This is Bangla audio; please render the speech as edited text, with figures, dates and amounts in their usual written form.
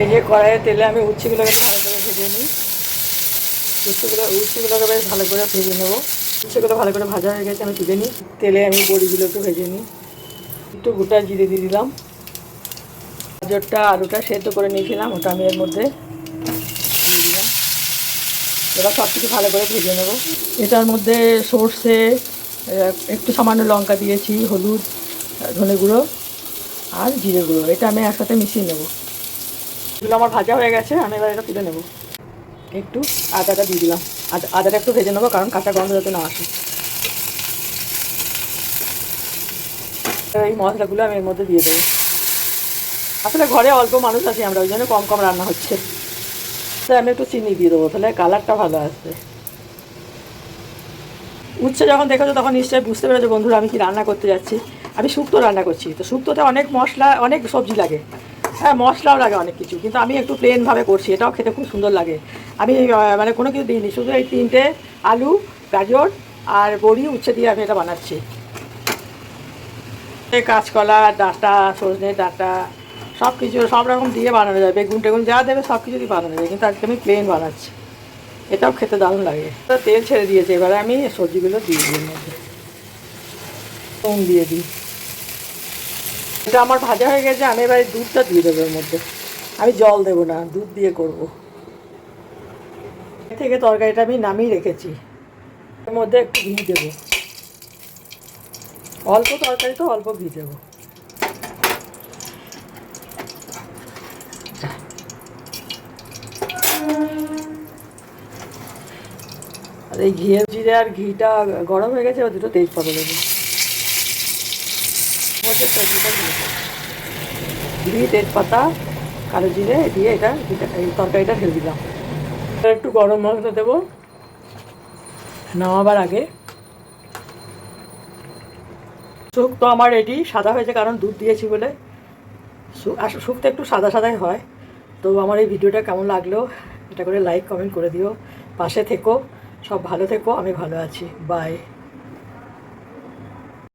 এই যে কড়াইয়ে তেলে আমি উচ্ছেগুলোকে ভালো করে ভেজে নিই। উচ্ছেগুলোকে বেশ ভালো করে ভেজে নেবো। উচ্ছেগুলো ভালো করে ভাজা হয়ে গেছে, আমি তুলে নিই। তেলে আমি বড়িগুলোকে ভেজে নিই। একটু গোটা জিরে দিয়ে দিলাম। গাজরটা আলুটা সেদ্ধ করে নিয়েছিলাম, ওটা আমি এর মধ্যে দিয়ে দিলাম। এবার সব কিছু ভালো করে ভেজে নেব। এটার মধ্যে সর্ষে, একটু সামান্য লঙ্কা দিয়েছি, হলুদ, ধনে গুঁড়ো আর জিরে গুঁড়ো, এটা আমি একসাথে মিশিয়ে নেব। এগুলো আমার ভাজা হয়ে গেছে, আমি এবার এটা তুলে নেব। একটু আদাটা দিয়ে দিলাম। আদাটা একটু ভেজে নেবো, কারণ কাঁচা গন্ধ যাতে না আসে। এই মশলাগুলো আমি এর মধ্যে দিয়ে দেবো। আসলে ঘরে অল্প মানুষ আছি আমরা, ওই জন্য কম কম রান্না হচ্ছে। আমি একটু চিনি দিয়ে দেবো, তাহলে কালারটা ভালো আসবে। উচ্ছে যখন দেখেছো তখন নিশ্চয়ই বুঝতে পেরেছো বন্ধুরা আমি কি রান্না করতে যাচ্ছি। আমি শুক্তো রান্না করছি। তো শুক্তোতে অনেক মশলা, অনেক সবজি লাগে, হ্যাঁ মশলাও লাগে অনেক কিছু, কিন্তু আমি একটু প্লেনভাবে করছি, এটাও খেতে খুব সুন্দর লাগে। আমি মানে কোনো কিছু দিইনি, শুধু এই 3টে আলু, গাজর আর বড়ি, উচ্ছে দিয়ে আমি এটা বানাচ্ছি। এই কাঁচকলা, ডাঁটা, সজনে ডাঁটা, সব কিছু সব রকম দিয়ে বানানো যায়, বেগুন টেগুন যা দেবে সব কিছু দিয়ে বানানো যায়, কিন্তু আজকে আমি প্লেন বানাচ্ছি। এটাও খেতে দারুণ লাগে। তেল ছেড়ে দিয়েছে, এবারে আমি সবজিগুলো দিয়ে দিই এর মধ্যে। নুন দিয়ে দিই। এটা আমার ভাজা হয়ে গেছে, আমি এবার দুধটা দিয়ে দেবো এর মধ্যে। আমি জল দেবো না, দুধ দিয়ে করবো। এর থেকে তরকারিটা আমি নামিয়ে রেখেছি। এর মধ্যে একটু ঘি দেবো, অল্প তরকারি তো অল্প ঘি দেবো। আর এই ঘিয়ের জিরে আর ঘিটা গরম হয়ে গেছে, এবার দুটো তেজপাতা দেবো। ঘি, তেজপাতা, কালো জিরে দিয়ে এটা এই তরকারিটা ঢেলে দিলাম। একটু গরম মশলা দেবো নামাবার আগে। শুক্তো আমার রেডি। সাদা হয়েছে কারণ দুধ দিয়েছি বলে। শুক্তো একটু সাদা সাদাই হয়। তো আমার এই ভিডিওটা কেমন লাগলো এটা করে লাইক কমেন্ট করে দিও। পাশে থেকো, সব ভালো থেকো, আমি ভালো আছি। বাই।